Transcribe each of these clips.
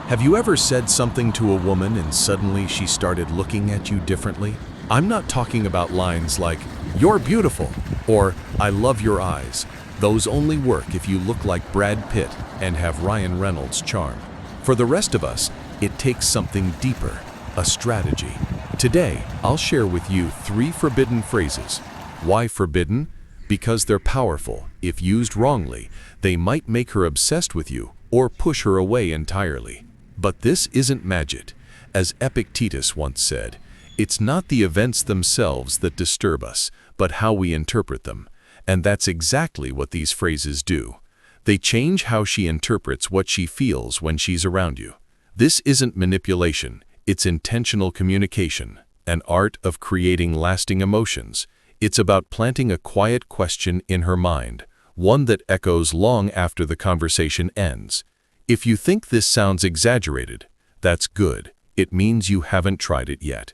Have you ever said something to a woman and suddenly she started looking at you differently? I'm not talking about lines like, "You're beautiful," or "I love your eyes." Those only work if you look like Brad Pitt and have Ryan Reynolds' charm. For the rest of us, it takes something deeper, a strategy. Today, I'll share with you 3 forbidden phrases. Why forbidden? Because they're powerful. If used wrongly, they might make her obsessed with you or push her away entirely. But this isn't magic. As Epictetus once said, it's not the events themselves that disturb us, but how we interpret them. And that's exactly what these phrases do. They change how she interprets what she feels when she's around you. This isn't manipulation, it's intentional communication, an art of creating lasting emotions. It's about planting a quiet question in her mind, one that echoes long after the conversation ends. If you think this sounds exaggerated, that's good. It means you haven't tried it yet.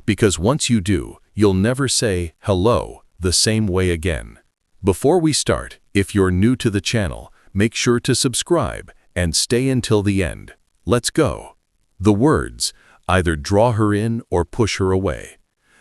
Because once you do, you'll never say hello the same way again. Before we start, if you're new to the channel, make sure to subscribe and stay until the end. Let's go. The words either draw her in or push her away.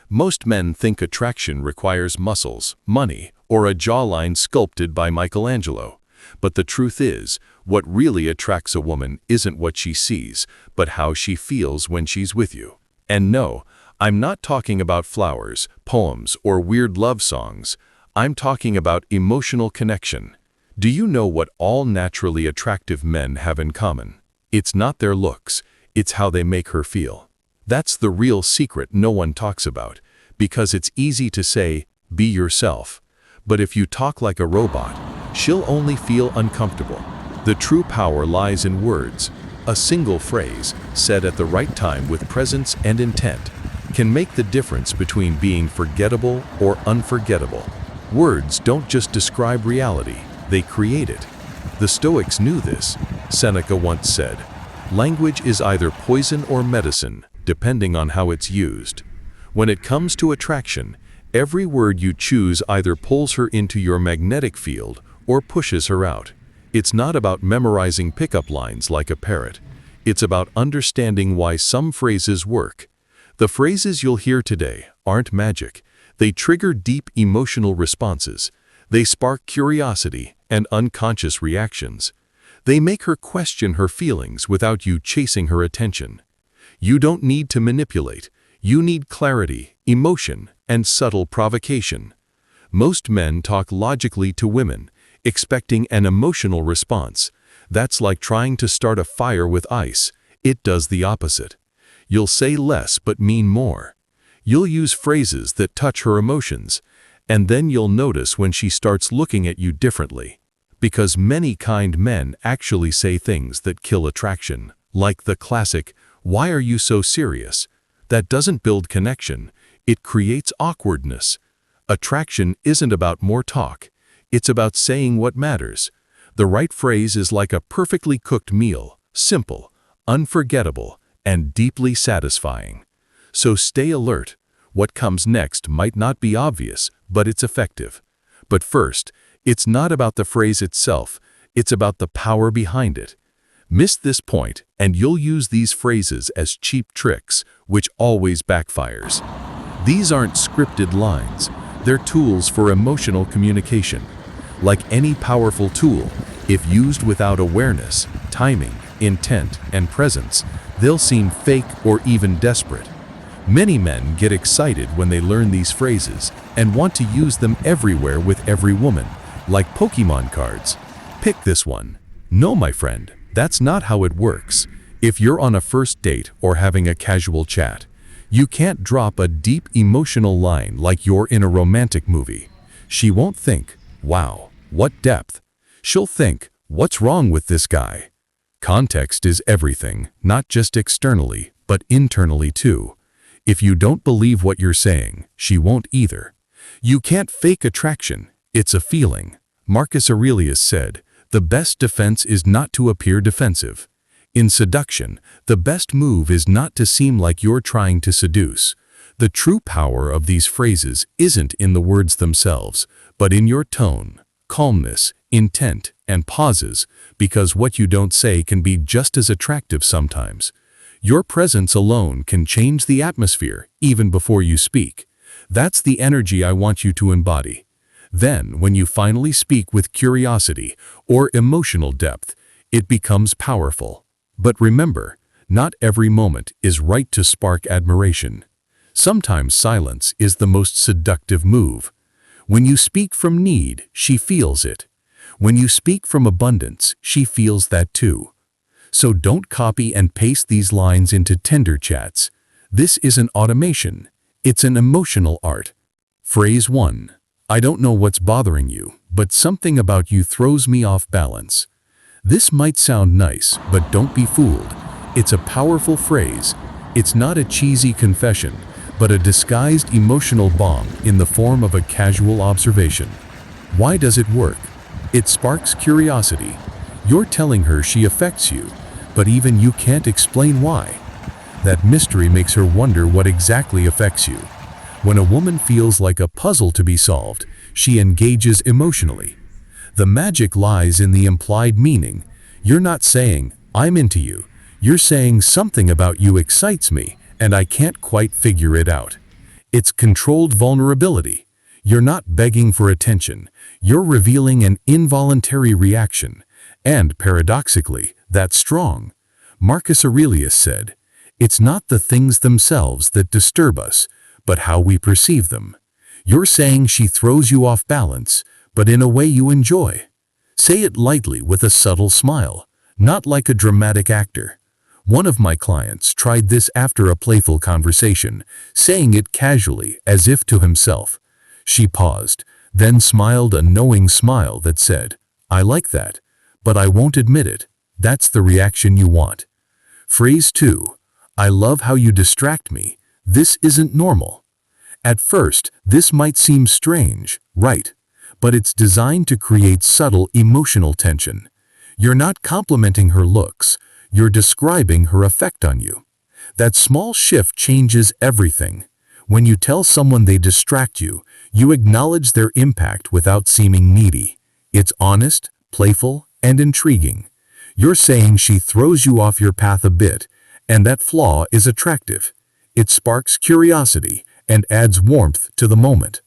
Most men think attraction requires muscles, money, or a jawline sculpted by Michelangelo. But the truth is, what really attracts a woman isn't what she sees, but how she feels when she's with you. And no, I'm not talking about flowers, poems, or weird love songs. I'm talking about emotional connection. Do you know what all naturally attractive men have in common? It's not their looks, it's how they make her feel. That's the real secret no one talks about, because it's easy to say, be yourself. But if you talk like a robot, she'll only feel uncomfortable. The true power lies in words. A single phrase, said at the right time with presence and intent, can make the difference between being forgettable or unforgettable. Words don't just describe reality, they create it. The Stoics knew this. Seneca once said, "Language is either poison or medicine, depending on how it's used." When it comes to attraction, every word you choose either pulls her into your magnetic field or pushes her out. It's not about memorizing pickup lines like a parrot. It's about understanding why some phrases work. The phrases you'll hear today aren't magic. They trigger deep emotional responses. They spark curiosity and unconscious reactions. They make her question her feelings without you chasing her attention. You don't need to manipulate. You need clarity, emotion, and subtle provocation. Most men talk logically to women, expecting an emotional response. That's like trying to start a fire with ice. It does the opposite. You'll say less but mean more. You'll use phrases that touch her emotions, and then you'll notice when she starts looking at you differently. Because many kind men actually say things that kill attraction, like the classic, "Why are you so serious?" That doesn't build connection, it creates awkwardness. Attraction isn't about more talk, it's about saying what matters. The right phrase is like a perfectly cooked meal, simple, unforgettable, and deeply satisfying. So stay alert. What comes next might not be obvious, but it's effective. But first, it's not about the phrase itself, it's about the power behind it. Miss this point, and you'll use these phrases as cheap tricks, which always backfires. These aren't scripted lines, they're tools for emotional communication. Like any powerful tool, if used without awareness, timing, intent, and presence, they'll seem fake or even desperate. Many men get excited when they learn these phrases and want to use them everywhere with every woman, like Pokemon cards. Pick this one. No, my friend, that's not how it works. If you're on a first date or having a casual chat, you can't drop a deep emotional line like you're in a romantic movie. She won't think, "Wow, what depth?" She'll think, "What's wrong with this guy?" Context is everything, not just externally, but internally too. If you don't believe what you're saying, she won't either. You can't fake attraction, it's a feeling. Marcus Aurelius said, "The best defense is not to appear defensive." In seduction, the best move is not to seem like you're trying to seduce. The true power of these phrases isn't in the words themselves, but in your tone. calmness, intent, and pauses, because what you don't say can be just as attractive sometimes. Your presence alone can change the atmosphere even before you speak. That's the energy I want you to embody. Then, when you finally speak with curiosity or emotional depth, it becomes powerful. But remember, not every moment is right to spark admiration. Sometimes silence is the most seductive move. When you speak from need, she feels it. When you speak from abundance, she feels that too. So don't copy and paste these lines into Tinder chats. This isn't automation. It's an emotional art. Phrase 1. I don't know what's bothering you, but something about you throws me off balance. This might sound nice, but don't be fooled. It's a powerful phrase. It's not a cheesy confession, but a disguised emotional bomb in the form of a casual observation. Why does it work? It sparks curiosity. You're telling her she affects you, but even you can't explain why. That mystery makes her wonder what exactly affects you. When a woman feels like a puzzle to be solved, she engages emotionally. The magic lies in the implied meaning. You're not saying, I'm into you. You're saying something about you excites me, and I can't quite figure it out. It's controlled vulnerability. You're not begging for attention. You're revealing an involuntary reaction. And paradoxically, that's strong. Marcus Aurelius said, "It's not the things themselves that disturb us, but how we perceive them." You're saying she throws you off balance, but in a way you enjoy. Say it lightly with a subtle smile, not like a dramatic actor. One of my clients tried this after a playful conversation, saying it casually as if to himself. She paused, then smiled a knowing smile that said, "I like that, but I won't admit it." That's the reaction you want. Phrase 2. I love how you distract me. This isn't normal. At first, this might seem strange, right? But it's designed to create subtle emotional tension. You're not complimenting her looks. You're describing her effect on you. That small shift changes everything. When you tell someone they distract you, you acknowledge their impact without seeming needy. It's honest, playful, and intriguing. You're saying she throws you off your path a bit, and that flaw is attractive. It sparks curiosity and adds warmth to the moment.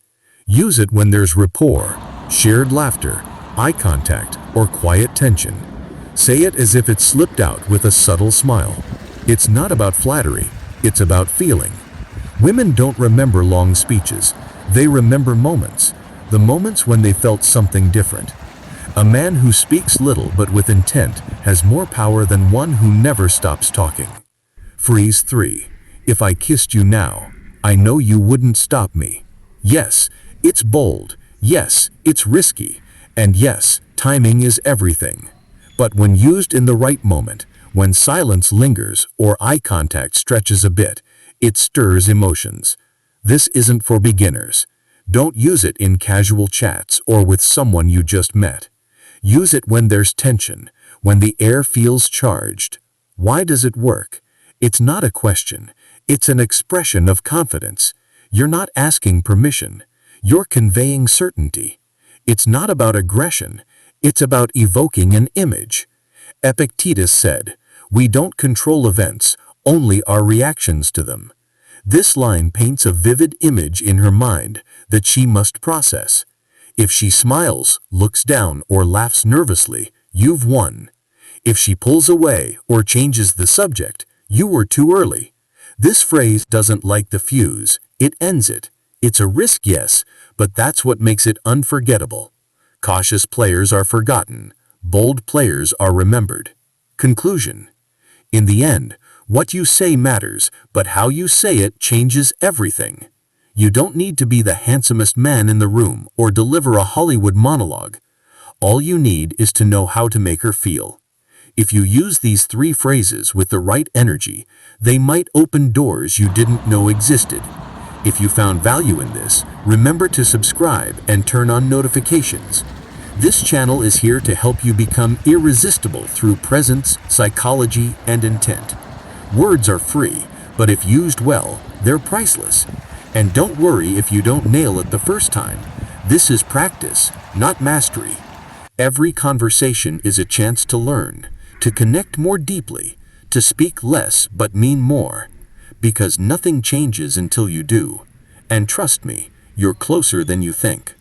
Use it when there's rapport, shared laughter, eye contact, or quiet tension. Say it as if it slipped out with a subtle smile. It's not about flattery, it's about feeling. Women don't remember long speeches. They remember moments, the moments when they felt something different. A man who speaks little but with intent has more power than one who never stops talking. Phrase 3. If I kissed you now, I know you wouldn't stop me. Yes, it's bold. Yes, it's risky. And yes, timing is everything. But when used in the right moment, when silence lingers or eye contact stretches a bit, it stirs emotions. This isn't for beginners. Don't use it in casual chats or with someone you just met. Use it when there's tension, when the air feels charged. Why does it work? It's not a question. It's an expression of confidence. You're not asking permission. You're conveying certainty. It's not about aggression. It's about evoking an image. Epictetus said, "We don't control events, only our reactions to them." This line paints a vivid image in her mind that she must process. If she smiles, looks down, or laughs nervously, you've won. If she pulls away or changes the subject, you were too early. This phrase doesn't light the fuse, it ends it. It's a risk, yes, but that's what makes it unforgettable. Cautious players are forgotten. Bold players are remembered. Conclusion. In the end, what you say matters, but how you say it changes everything. You don't need to be the handsomest man in the room or deliver a Hollywood monologue. All you need is to know how to make her feel. If you use these 3 phrases with the right energy, they might open doors you didn't know existed. If you found value in this, remember to subscribe and turn on notifications. This channel is here to help you become irresistible through presence, psychology, and intent. Words are free, but if used well, they're priceless. And don't worry if you don't nail it the first time. This is practice, not mastery. Every conversation is a chance to learn, to connect more deeply, to speak less but mean more. Because nothing changes until you do. And trust me, you're closer than you think.